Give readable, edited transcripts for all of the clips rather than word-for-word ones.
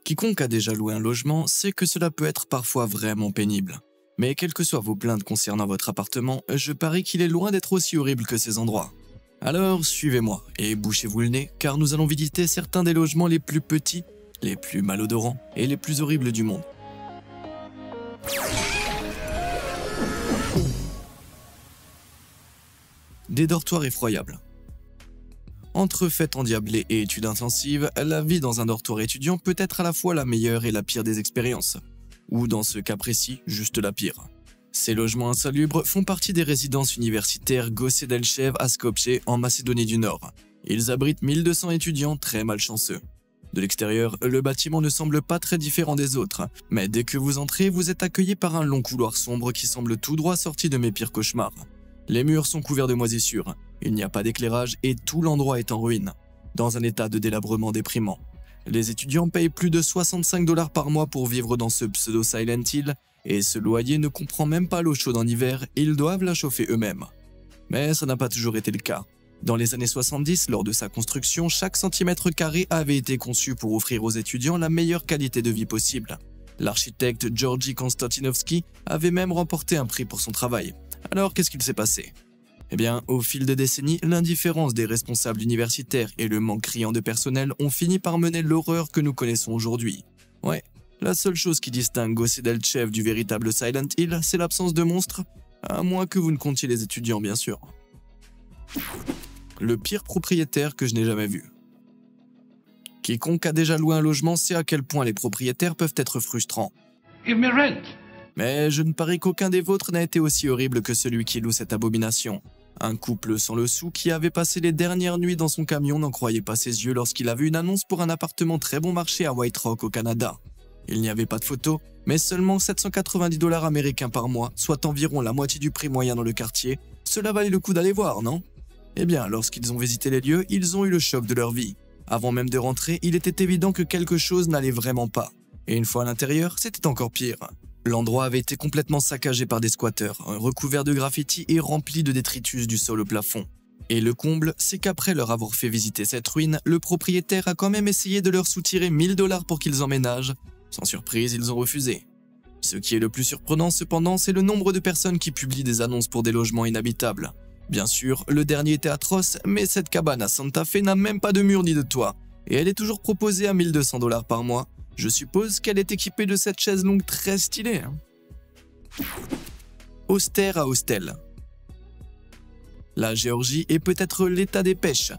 Quiconque a déjà loué un logement sait que cela peut être parfois vraiment pénible. Mais quelles que soient vos plaintes concernant votre appartement, je parie qu'il est loin d'être aussi horrible que ces endroits. Alors suivez-moi et bouchez-vous le nez car nous allons visiter certains des logements les plus petits, les plus malodorants et les plus horribles du monde. Des dortoirs effroyables. Entre fêtes endiablées et études intensives, la vie dans un dortoir étudiant peut être à la fois la meilleure et la pire des expériences. Ou dans ce cas précis, juste la pire. Ces logements insalubres font partie des résidences universitaires Gosse Delchev à Skopje en Macédonie du Nord. Ils abritent 1200 étudiants très malchanceux. De l'extérieur, le bâtiment ne semble pas très différent des autres, mais dès que vous entrez, vous êtes accueilli par un long couloir sombre qui semble tout droit sorti de mes pires cauchemars. Les murs sont couverts de moisissures, il n'y a pas d'éclairage et tout l'endroit est en ruine, dans un état de délabrement déprimant. Les étudiants payent plus de 65 $ par mois pour vivre dans ce pseudo Silent Hill, et ce loyer ne comprend même pas l'eau chaude en hiver, ils doivent la chauffer eux-mêmes. Mais ça n'a pas toujours été le cas. Dans les années 70, lors de sa construction, chaque centimètre carré avait été conçu pour offrir aux étudiants la meilleure qualité de vie possible. L'architecte Georgi Konstantinovski avait même remporté un prix pour son travail. Alors qu'est-ce qu'il s'est passé? Eh bien, au fil des décennies, l'indifférence des responsables universitaires et le manque criant de personnel ont fini par mener l'horreur que nous connaissons aujourd'hui. Ouais, la seule chose qui distingue Gosse Delchev du véritable Silent Hill, c'est l'absence de monstres, à moins que vous ne comptiez les étudiants bien sûr. Le pire propriétaire que je n'ai jamais vu. Quiconque a déjà loué un logement sait à quel point les propriétaires peuvent être frustrants. Give me rent. Mais je ne parie qu'aucun des vôtres n'a été aussi horrible que celui qui loue cette abomination. Un couple sans le sou qui avait passé les dernières nuits dans son camion n'en croyait pas ses yeux lorsqu'il a vu une annonce pour un appartement très bon marché à White Rock au Canada. Il n'y avait pas de photo, mais seulement 790 $ américains par mois, soit environ la moitié du prix moyen dans le quartier. Cela valait le coup d'aller voir, non? Eh bien, lorsqu'ils ont visité les lieux, ils ont eu le choc de leur vie. Avant même de rentrer, il était évident que quelque chose n'allait vraiment pas. Et une fois à l'intérieur, c'était encore pire. L'endroit avait été complètement saccagé par des squatteurs, recouvert de graffitis et rempli de détritus du sol au plafond. Et le comble, c'est qu'après leur avoir fait visiter cette ruine, le propriétaire a quand même essayé de leur soutirer 1000 $ pour qu'ils emménagent. Sans surprise, ils ont refusé. Ce qui est le plus surprenant cependant, c'est le nombre de personnes qui publient des annonces pour des logements inhabitables. Bien sûr, le dernier était atroce, mais cette cabane à Santa Fe n'a même pas de mur ni de toit. Et elle est toujours proposée à 1200 $ par mois. Je suppose qu'elle est équipée de cette chaise longue très stylée. Austère à Hostel. La Géorgie est peut-être l'état des pêches.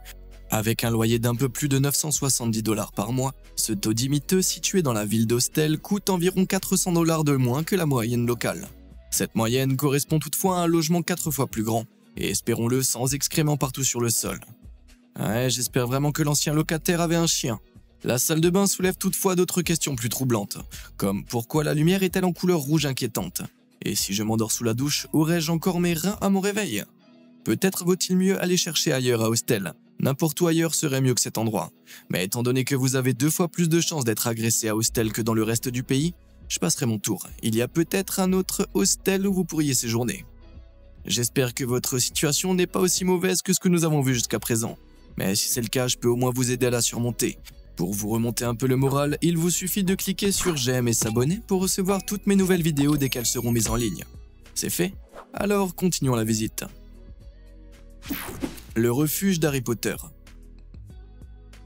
Avec un loyer d'un peu plus de 970 $ par mois, ce taudis miteux situé dans la ville d'Hostel coûte environ 400 $ de moins que la moyenne locale. Cette moyenne correspond toutefois à un logement 4 fois plus grand, et espérons-le sans excréments partout sur le sol. Ouais, j'espère vraiment que l'ancien locataire avait un chien. La salle de bain soulève toutefois d'autres questions plus troublantes, comme pourquoi la lumière est-elle en couleur rouge inquiétante? Et si je m'endors sous la douche, aurais-je encore mes reins à mon réveil? Peut-être vaut-il mieux aller chercher ailleurs à Hostel. N'importe où ailleurs serait mieux que cet endroit. Mais étant donné que vous avez 2 fois plus de chances d'être agressé à Hostel que dans le reste du pays, je passerai mon tour. Il y a peut-être un autre hostel où vous pourriez séjourner. J'espère que votre situation n'est pas aussi mauvaise que ce que nous avons vu jusqu'à présent. Mais si c'est le cas, je peux au moins vous aider à la surmonter. Pour vous remonter un peu le moral, il vous suffit de cliquer sur j'aime et s'abonner pour recevoir toutes mes nouvelles vidéos dès qu'elles seront mises en ligne. C'est fait? Alors continuons la visite. Le refuge d'Harry Potter.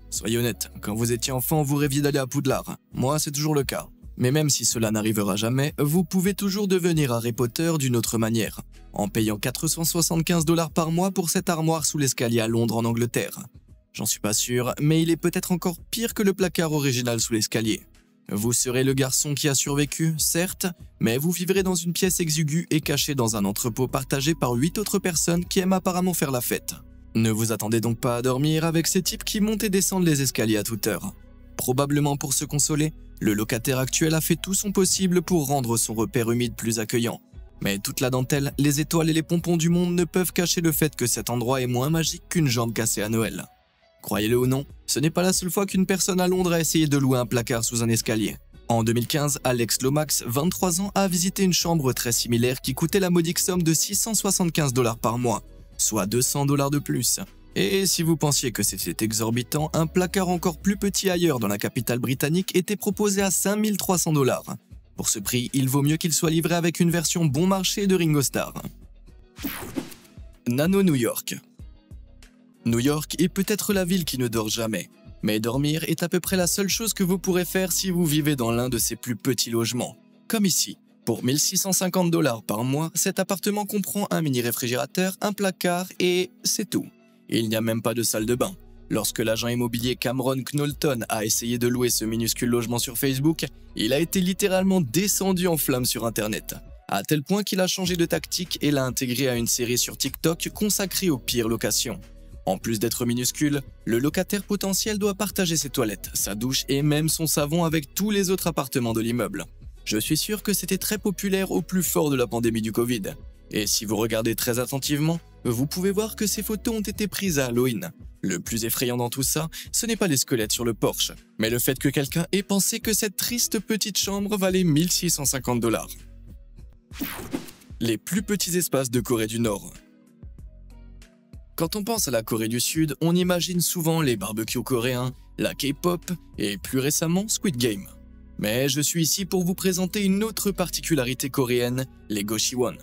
Soyez honnête, quand vous étiez enfant, vous rêviez d'aller à Poudlard. Moi, c'est toujours le cas. Mais même si cela n'arrivera jamais, vous pouvez toujours devenir Harry Potter d'une autre manière, en payant 475 $ par mois pour cette armoire sous l'escalier à Londres en Angleterre. J'en suis pas sûr, mais il est peut-être encore pire que le placard original sous l'escalier. Vous serez le garçon qui a survécu, certes, mais vous vivrez dans une pièce exiguë et cachée dans un entrepôt partagé par 8 autres personnes qui aiment apparemment faire la fête. Ne vous attendez donc pas à dormir avec ces types qui montent et descendent les escaliers à toute heure. Probablement pour se consoler, le locataire actuel a fait tout son possible pour rendre son repère humide plus accueillant. Mais toute la dentelle, les étoiles et les pompons du monde ne peuvent cacher le fait que cet endroit est moins magique qu'une jambe cassée à Noël. Croyez-le ou non, ce n'est pas la seule fois qu'une personne à Londres a essayé de louer un placard sous un escalier. En 2015, Alex Lomax, 23 ans, a visité une chambre très similaire qui coûtait la modique somme de 675 $ par mois, soit 200 $ de plus. Et si vous pensiez que c'était exorbitant, un placard encore plus petit ailleurs dans la capitale britannique était proposé à 5300 $. Pour ce prix, il vaut mieux qu'il soit livré avec une version bon marché de Ringo Starr. Nano New York. New York est peut-être la ville qui ne dort jamais, mais dormir est à peu près la seule chose que vous pourrez faire si vous vivez dans l'un de ces plus petits logements. Comme ici, pour 1650 $ par mois, cet appartement comprend un mini réfrigérateur, un placard et c'est tout. Il n'y a même pas de salle de bain. Lorsque l'agent immobilier Cameron Knowlton a essayé de louer ce minuscule logement sur Facebook, il a été littéralement descendu en flammes sur internet, à tel point qu'il a changé de tactique et l'a intégré à une série sur TikTok consacrée aux pires locations. En plus d'être minuscule, le locataire potentiel doit partager ses toilettes, sa douche et même son savon avec tous les autres appartements de l'immeuble. Je suis sûr que c'était très populaire au plus fort de la pandémie du Covid. Et si vous regardez très attentivement, vous pouvez voir que ces photos ont été prises à Halloween. Le plus effrayant dans tout ça, ce n'est pas les squelettes sur le porche, mais le fait que quelqu'un ait pensé que cette triste petite chambre valait 1650 $. Les plus petits espaces de Corée du Nord. Quand on pense à la Corée du Sud, on imagine souvent les barbecues coréens, la K-pop et plus récemment Squid Game. Mais je suis ici pour vous présenter une autre particularité coréenne, les Goshiwon.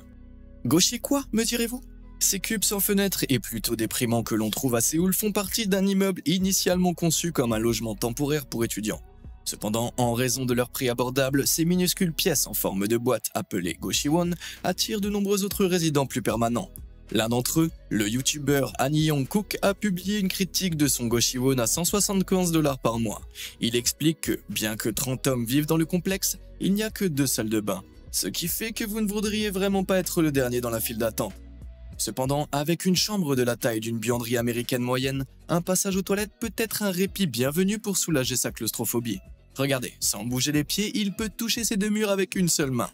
Goshi quoi, me direz-vous? Ces cubes sans fenêtre et plutôt déprimants que l'on trouve à Séoul font partie d'un immeuble initialement conçu comme un logement temporaire pour étudiants. Cependant, en raison de leur prix abordable, ces minuscules pièces en forme de boîte appelées Goshiwon attirent de nombreux autres résidents plus permanents. L'un d'entre eux, le youtubeur Han Young-kook, a publié une critique de son Goshiwon à 175 $ par mois. Il explique que, bien que 30 hommes vivent dans le complexe, il n'y a que 2 salles de bain, ce qui fait que vous ne voudriez vraiment pas être le dernier dans la file d'attente. Cependant, avec une chambre de la taille d'une buanderie américaine moyenne, un passage aux toilettes peut être un répit bienvenu pour soulager sa claustrophobie. Regardez, sans bouger les pieds, il peut toucher ces 2 murs avec une seule main.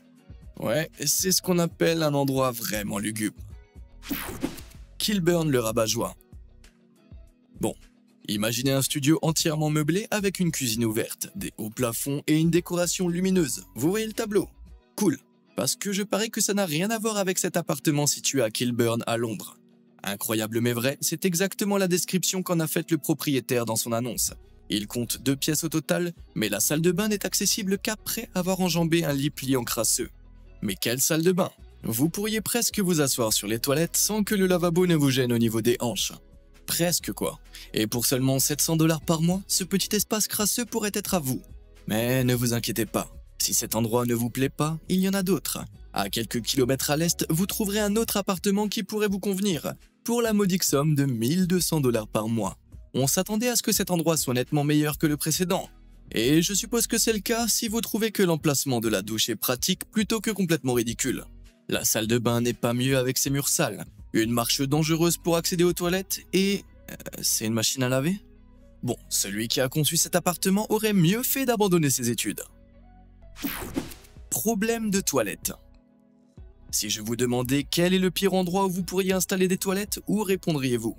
Ouais, c'est ce qu'on appelle un endroit vraiment lugubre. Kilburn le rabat-joie. Bon, imaginez un studio entièrement meublé avec une cuisine ouverte, des hauts plafonds et une décoration lumineuse. Vous voyez le tableau? Cool, parce que je parie que ça n'a rien à voir avec cet appartement situé à Kilburn à Londres. Incroyable mais vrai, c'est exactement la description qu'en a faite le propriétaire dans son annonce. Il compte 2 pièces au total, mais la salle de bain n'est accessible qu'après avoir enjambé un lit pliant crasseux. Mais quelle salle de bain! Vous pourriez presque vous asseoir sur les toilettes sans que le lavabo ne vous gêne au niveau des hanches. Presque quoi. Et pour seulement 700 $ par mois, ce petit espace crasseux pourrait être à vous. Mais ne vous inquiétez pas, si cet endroit ne vous plaît pas, il y en a d'autres. À quelques kilomètres à l'est, vous trouverez un autre appartement qui pourrait vous convenir, pour la modique somme de 1200 $ par mois. On s'attendait à ce que cet endroit soit nettement meilleur que le précédent. Et je suppose que c'est le cas si vous trouvez que l'emplacement de la douche est pratique plutôt que complètement ridicule. La salle de bain n'est pas mieux avec ses murs sales, une marche dangereuse pour accéder aux toilettes et... c'est une machine à laver? Bon, celui qui a conçu cet appartement aurait mieux fait d'abandonner ses études. Problème de toilette. Si je vous demandais quel est le pire endroit où vous pourriez installer des toilettes, où répondriez-vous?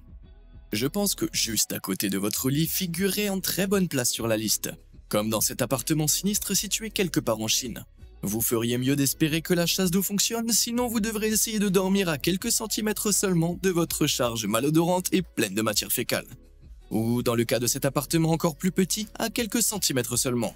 Je pense que juste à côté de votre lit figurerait en très bonne place sur la liste, comme dans cet appartement sinistre situé quelque part en Chine. Vous feriez mieux d'espérer que la chasse d'eau fonctionne, sinon vous devrez essayer de dormir à quelques centimètres seulement de votre charge malodorante et pleine de matière fécale. Ou dans le cas de cet appartement encore plus petit, à quelques centimètres seulement.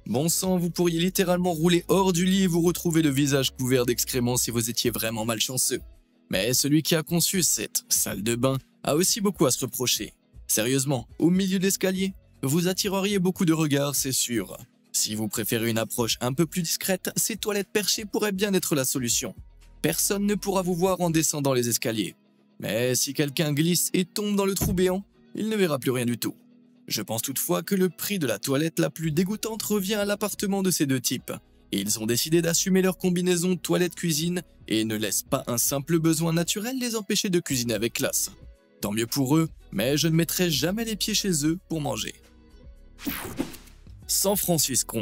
Bon sang, vous pourriez littéralement rouler hors du lit et vous retrouver le visage couvert d'excréments si vous étiez vraiment malchanceux. Mais celui qui a conçu cette salle de bain a aussi beaucoup à se reprocher. Sérieusement, au milieu de l'escalier, vous attireriez beaucoup de regards, c'est sûr. Si vous préférez une approche un peu plus discrète, ces toilettes perchées pourraient bien être la solution. Personne ne pourra vous voir en descendant les escaliers. Mais si quelqu'un glisse et tombe dans le trou béant, il ne verra plus rien du tout. Je pense toutefois que le prix de la toilette la plus dégoûtante revient à l'appartement de ces deux types. Ils ont décidé d'assumer leur combinaison toilette-cuisine et ne laissent pas un simple besoin naturel les empêcher de cuisiner avec classe. Tant mieux pour eux, mais je ne mettrai jamais les pieds chez eux pour manger. San Francisco.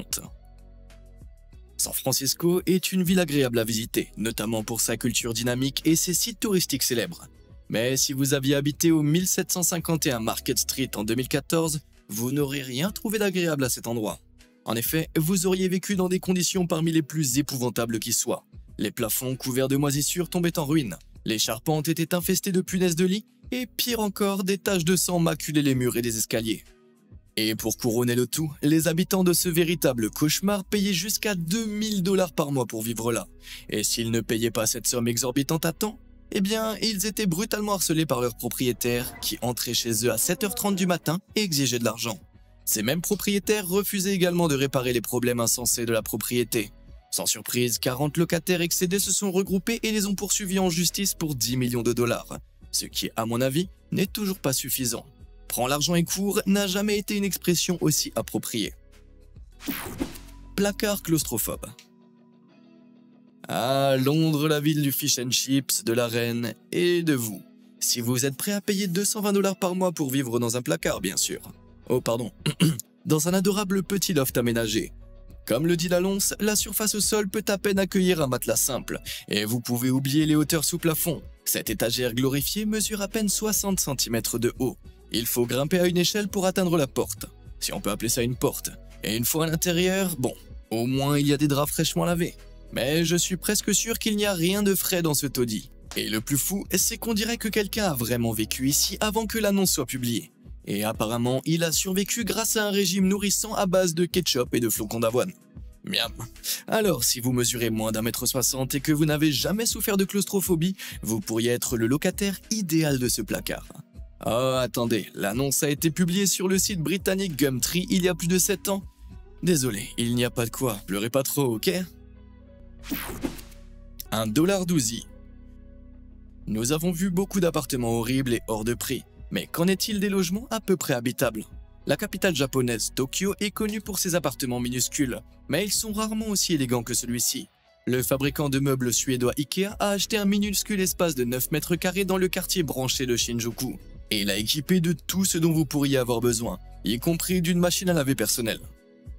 San Francisco est une ville agréable à visiter, notamment pour sa culture dynamique et ses sites touristiques célèbres. Mais si vous aviez habité au 1751 Market Street en 2014, vous n'aurez rien trouvé d'agréable à cet endroit. En effet, vous auriez vécu dans des conditions parmi les plus épouvantables qui soient. Les plafonds couverts de moisissures tombaient en ruine, les charpentes étaient infestées de punaises de lit et pire encore, des taches de sang maculaient les murs et les escaliers. Et pour couronner le tout, les habitants de ce véritable cauchemar payaient jusqu'à 2000 $ par mois pour vivre là. Et s'ils ne payaient pas cette somme exorbitante à temps, eh bien, ils étaient brutalement harcelés par leurs propriétaires qui entraient chez eux à 7h30 du matin et exigeaient de l'argent. Ces mêmes propriétaires refusaient également de réparer les problèmes insensés de la propriété. Sans surprise, 40 locataires excédés se sont regroupés et les ont poursuivis en justice pour 10 millions de dollars. Ce qui, à mon avis, n'est toujours pas suffisant. Prends l'argent et cours n'a jamais été une expression aussi appropriée. Placard claustrophobe. Ah, Londres, la ville du fish and chips, de la reine et de vous. Si vous êtes prêt à payer 220 $ par mois pour vivre dans un placard, bien sûr. Oh, pardon. Dans un adorable petit loft aménagé. Comme le dit l'annonce, la surface au sol peut à peine accueillir un matelas simple, et vous pouvez oublier les hauteurs sous plafond. Cette étagère glorifiée mesure à peine 60 cm de haut. Il faut grimper à une échelle pour atteindre la porte, si on peut appeler ça une porte. Et une fois à l'intérieur, bon, au moins il y a des draps fraîchement lavés. Mais je suis presque sûr qu'il n'y a rien de frais dans ce taudis. Et le plus fou, c'est qu'on dirait que quelqu'un a vraiment vécu ici avant que l'annonce soit publiée. Et apparemment, il a survécu grâce à un régime nourrissant à base de ketchup et de flocons d'avoine. Miam. Alors, si vous mesurez moins d'1,60 m et que vous n'avez jamais souffert de claustrophobie, vous pourriez être le locataire idéal de ce placard. Oh, attendez, l'annonce a été publiée sur le site britannique Gumtree il y a plus de 7 ans. Désolé, il n'y a pas de quoi, pleurez pas trop, ok? $1 Nous avons vu beaucoup d'appartements horribles et hors de prix, mais qu'en est-il des logements à peu près habitables? La capitale japonaise, Tokyo, est connue pour ses appartements minuscules, mais ils sont rarement aussi élégants que celui-ci. Le fabricant de meubles suédois Ikea a acheté un minuscule espace de 9 mètres carrés dans le quartier branché de Shinjuku, et l'a équipé de tout ce dont vous pourriez avoir besoin, y compris d'une machine à laver personnelle.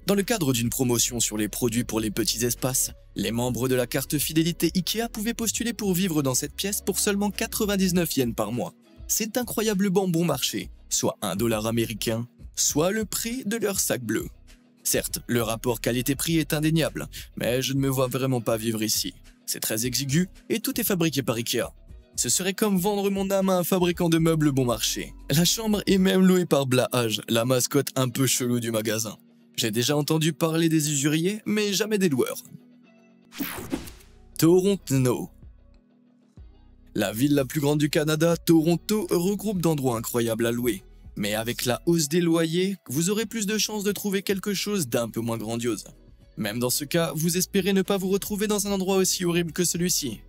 Dans le cadre d'une promotion sur les produits pour les petits espaces, les membres de la carte fidélité Ikea pouvaient postuler pour vivre dans cette pièce pour seulement 99 yens par mois. C'est incroyablement bon marché, soit $1 américain, soit le prix de leur sac bleu. Certes, le rapport qualité-prix est indéniable, mais je ne me vois vraiment pas vivre ici. C'est très exigu et tout est fabriqué par Ikea. Ce serait comme vendre mon âme à un fabricant de meubles bon marché. La chambre est même louée par Blahage, la mascotte un peu chelou du magasin. J'ai déjà entendu parler des usuriers, mais jamais des loueurs. Toronto. La ville la plus grande du Canada, Toronto, regroupe d'endroits incroyables à louer. Mais avec la hausse des loyers, vous aurez plus de chances de trouver quelque chose d'un peu moins grandiose. Même dans ce cas, vous espérez ne pas vous retrouver dans un endroit aussi horrible que celui-ci.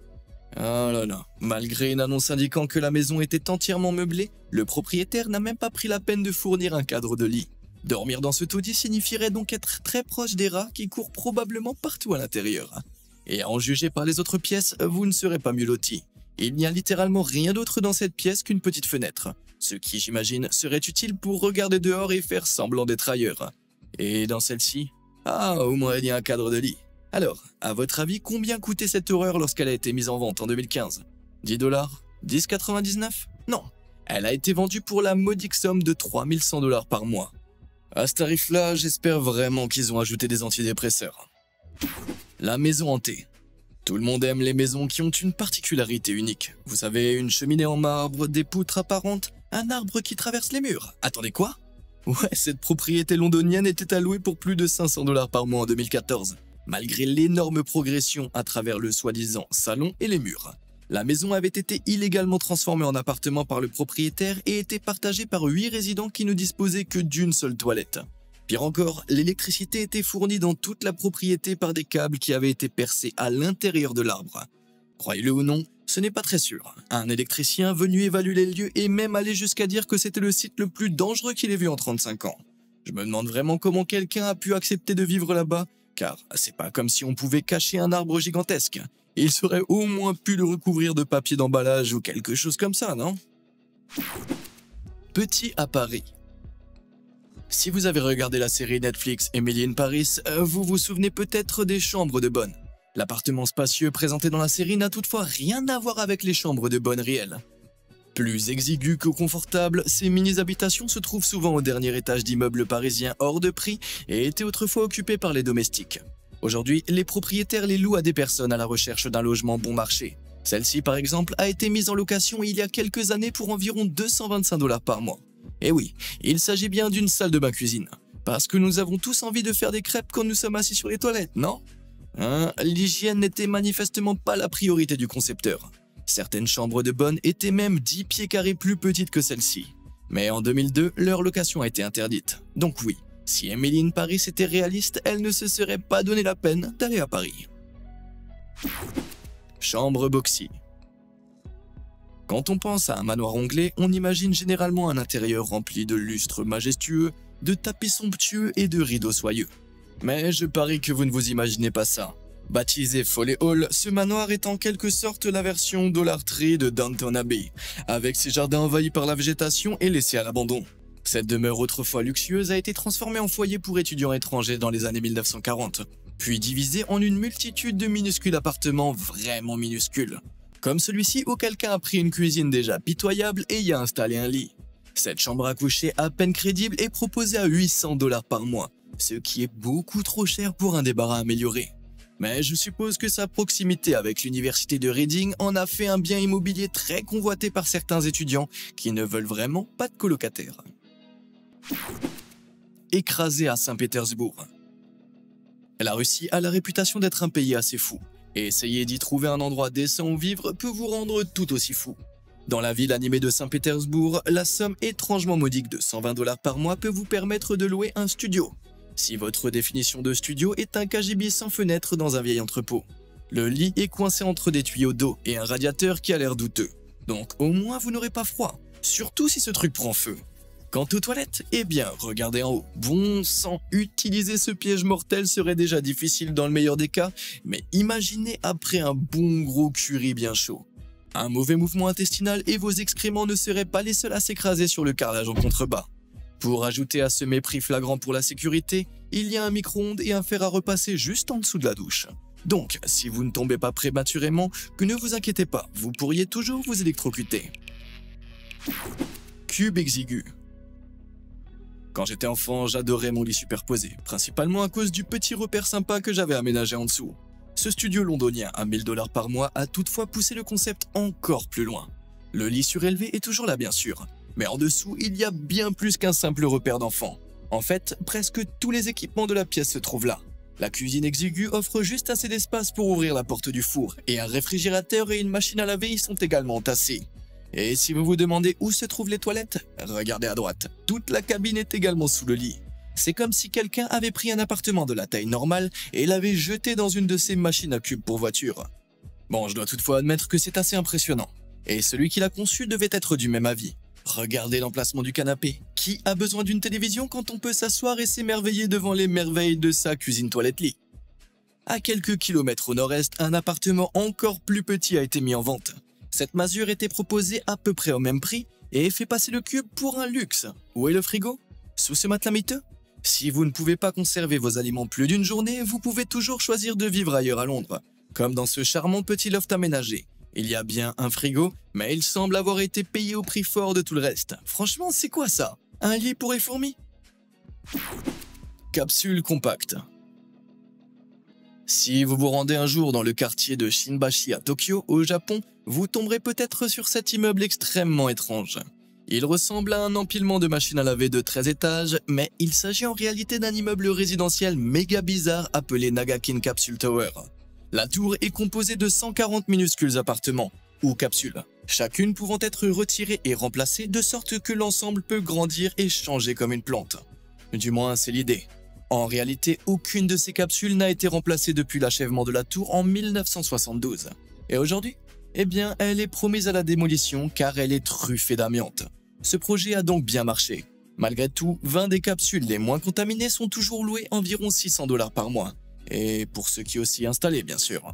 Ah là là, malgré une annonce indiquant que la maison était entièrement meublée, le propriétaire n'a même pas pris la peine de fournir un cadre de lit. Dormir dans ce taudis signifierait donc être très proche des rats qui courent probablement partout à l'intérieur. Et à en juger par les autres pièces, vous ne serez pas mieux loti. Il n'y a littéralement rien d'autre dans cette pièce qu'une petite fenêtre, ce qui, j'imagine, serait utile pour regarder dehors et faire semblant d'être ailleurs. Et dans celle-ci, au moins il y a un cadre de lit. Alors, à votre avis, combien coûtait cette horreur lorsqu'elle a été mise en vente en 2015 ? 10 $? 10,99 ? Non, elle a été vendue pour la modique somme de 3100 $ par mois. À ce tarif-là, j'espère vraiment qu'ils ont ajouté des antidépresseurs. La maison hantée. Tout le monde aime les maisons qui ont une particularité unique. Vous savez, une cheminée en marbre, des poutres apparentes, un arbre qui traverse les murs. Attendez quoi ? Ouais, cette propriété londonienne était allouée pour plus de 500 $ par mois en 2014, malgré l'énorme progression à travers le soi-disant salon et les murs. La maison avait été illégalement transformée en appartement par le propriétaire et était partagée par 8 résidents qui ne disposaient que d'une seule toilette. Pire encore, l'électricité était fournie dans toute la propriété par des câbles qui avaient été percés à l'intérieur de l'arbre. Croyez-le ou non, ce n'est pas très sûr. Un électricien venu évaluer les lieux est même allé jusqu'à dire que c'était le site le plus dangereux qu'il ait vu en 35 ans. Je me demande vraiment comment quelqu'un a pu accepter de vivre là-bas, car c'est pas comme si on pouvait cacher un arbre gigantesque. Il serait au moins pu le recouvrir de papier d'emballage ou quelque chose comme ça, non ? Petit à Paris. Si vous avez regardé la série Netflix Emily in Paris, vous vous souvenez peut-être des chambres de bonne. L'appartement spacieux présenté dans la série n'a toutefois rien à voir avec les chambres de bonne réelles. Plus exiguës que confortables, ces mini-habitations se trouvent souvent au dernier étage d'immeubles parisiens hors de prix et étaient autrefois occupées par les domestiques. Aujourd'hui, les propriétaires les louent à des personnes à la recherche d'un logement bon marché. Celle-ci, par exemple, a été mise en location il y a quelques années pour environ 225 $ par mois. Et oui, il s'agit bien d'une salle de bain-cuisine. Parce que nous avons tous envie de faire des crêpes quand nous sommes assis sur les toilettes, non? L'hygiène n'était manifestement pas la priorité du concepteur. Certaines chambres de bonne étaient même 10 pieds carrés plus petites que celle-ci. Mais en 2002, leur location a été interdite. Donc oui, si Emily Paris était réaliste, elle ne se serait pas donné la peine d'aller à Paris. Chambre boxy. Quand on pense à un manoir anglais, on imagine généralement un intérieur rempli de lustres majestueux, de tapis somptueux et de rideaux soyeux. Mais je parie que vous ne vous imaginez pas ça. Baptisé Folly Hall, ce manoir est en quelque sorte la version Dollar Tree de Downton Abbey, avec ses jardins envahis par la végétation et laissés à l'abandon. Cette demeure autrefois luxueuse a été transformée en foyer pour étudiants étrangers dans les années 1940, puis divisée en une multitude de minuscules appartements vraiment minuscules, comme celui-ci où quelqu'un a pris une cuisine déjà pitoyable et y a installé un lit. Cette chambre à coucher à peine crédible est proposée à 800 $ par mois, ce qui est beaucoup trop cher pour un débarras amélioré. Mais je suppose que sa proximité avec l'université de Reading en a fait un bien immobilier très convoité par certains étudiants qui ne veulent vraiment pas de colocataires. Écrasé à Saint-Pétersbourg. La Russie a la réputation d'être un pays assez fou, et essayer d'y trouver un endroit décent où vivre peut vous rendre tout aussi fou. Dans la ville animée de Saint-Pétersbourg, la somme étrangement modique de 120 $ par mois peut vous permettre de louer un studio. Si votre définition de studio est un KGB sans fenêtre dans un vieil entrepôt. Le lit est coincé entre des tuyaux d'eau et un radiateur qui a l'air douteux. Donc au moins vous n'aurez pas froid, surtout si ce truc prend feu. Quant aux toilettes, eh bien, regardez en haut. Bon sang, utiliser ce piège mortel serait déjà difficile dans le meilleur des cas, mais imaginez après un bon gros curry bien chaud. Un mauvais mouvement intestinal et vos excréments ne seraient pas les seuls à s'écraser sur le carrelage en contrebas. Pour ajouter à ce mépris flagrant pour la sécurité, il y a un micro-ondes et un fer à repasser juste en dessous de la douche. Donc, si vous ne tombez pas prématurément, que ne vous inquiétez pas, vous pourriez toujours vous électrocuter. Cube exigu. Quand j'étais enfant, j'adorais mon lit superposé, principalement à cause du petit repère sympa que j'avais aménagé en dessous. Ce studio londonien à 1000 $ par mois a toutefois poussé le concept encore plus loin. Le lit surélevé est toujours là bien sûr, mais en dessous il y a bien plus qu'un simple repère d'enfant. En fait, presque tous les équipements de la pièce se trouvent là. La cuisine exiguë offre juste assez d'espace pour ouvrir la porte du four, et un réfrigérateur et une machine à laver y sont également entassés. Et si vous vous demandez où se trouvent les toilettes, regardez à droite, toute la cabine est également sous le lit. C'est comme si quelqu'un avait pris un appartement de la taille normale et l'avait jeté dans une de ces machines à cubes pour voiture. Bon, je dois toutefois admettre que c'est assez impressionnant. Et celui qui l'a conçu devait être du même avis. Regardez l'emplacement du canapé. Qui a besoin d'une télévision quand on peut s'asseoir et s'émerveiller devant les merveilles de sa cuisine-toilette-lit? À quelques kilomètres au nord-est, un appartement encore plus petit a été mis en vente. Cette masure était proposée à peu près au même prix et fait passer le cube pour un luxe. Où est le frigo? Sous ce matelas miteux? Si vous ne pouvez pas conserver vos aliments plus d'une journée, vous pouvez toujours choisir de vivre ailleurs à Londres, comme dans ce charmant petit loft aménagé. Il y a bien un frigo, mais il semble avoir été payé au prix fort de tout le reste. Franchement, c'est quoi ça? Un lit pour les fourmis? Capsule compacte. Si vous vous rendez un jour dans le quartier de Shinbashi à Tokyo, au Japon, vous tomberez peut-être sur cet immeuble extrêmement étrange. Il ressemble à un empilement de machines à laver de 13 étages, mais il s'agit en réalité d'un immeuble résidentiel méga bizarre appelé Nagakin Capsule Tower. La tour est composée de 140 minuscules appartements, ou capsules, chacune pouvant être retirée et remplacée de sorte que l'ensemble peut grandir et changer comme une plante. Du moins, c'est l'idée. En réalité, aucune de ces capsules n'a été remplacée depuis l'achèvement de la tour en 1972. Et aujourd'hui? Eh bien, elle est promise à la démolition car elle est truffée d'amiante. Ce projet a donc bien marché. Malgré tout, 20 des capsules les moins contaminées sont toujours louées environ 600 $ par mois. Et pour ceux qui aussi installés, bien sûr.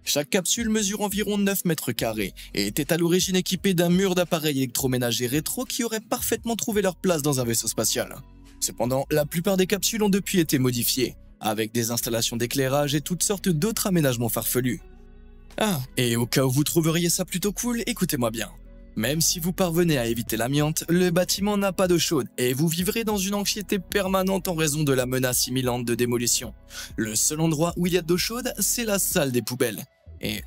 Chaque capsule mesure environ 9 mètres carrés et était à l'origine équipée d'un mur d'appareils électroménagers rétro qui auraient parfaitement trouvé leur place dans un vaisseau spatial. Cependant, la plupart des capsules ont depuis été modifiées, avec des installations d'éclairage et toutes sortes d'autres aménagements farfelus. Ah, et au cas où vous trouveriez ça plutôt cool, écoutez-moi bien. Même si vous parvenez à éviter l'amiante, le bâtiment n'a pas d'eau chaude et vous vivrez dans une anxiété permanente en raison de la menace imminente de démolition. Le seul endroit où il y a de l'eau chaude, c'est la salle des poubelles. Et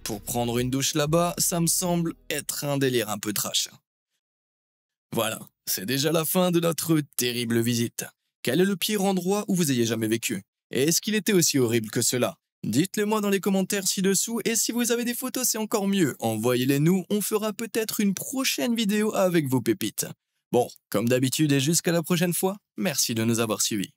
pour prendre une douche là-bas, ça me semble être un délire un peu trash. Voilà, c'est déjà la fin de notre terrible visite. Quel est le pire endroit où vous ayez jamais vécu? Et est-ce qu'il était aussi horrible que cela? Dites-le moi dans les commentaires ci-dessous, et si vous avez des photos, c'est encore mieux. Envoyez-les nous, on fera peut-être une prochaine vidéo avec vos pépites. Bon, comme d'habitude et jusqu'à la prochaine fois, merci de nous avoir suivis.